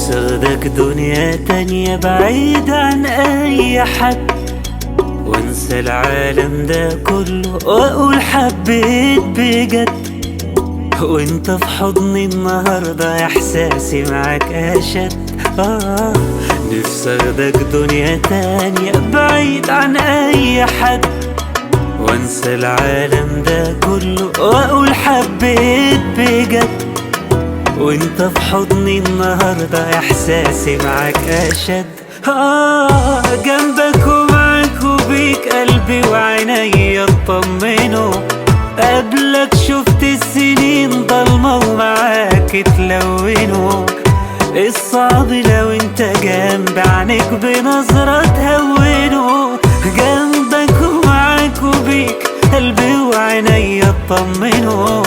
نفسي اخدك دنيا تانية بعيد عن اي حد، وانسى العالم ده كله واقول حبيت بجد. وانت في حضني النهاردة احساسي معاك اشد. نفسي اخدك دنيا تانية بعيد عن اي حد، وانسى العالم ده كله واقول حبيت بجد. وانت في حضني النهاردة احساسي معاك اشد. جنبك ومعاك وبيك قلبي وعيني اطمنوا. قبلك شفت السنين ضلمة ومعاك اتلونوا. الصعب لو انت جنب عنك بنظرة تهونه. جنبك ومعاك وبيك قلبي وعيني اطمنوا.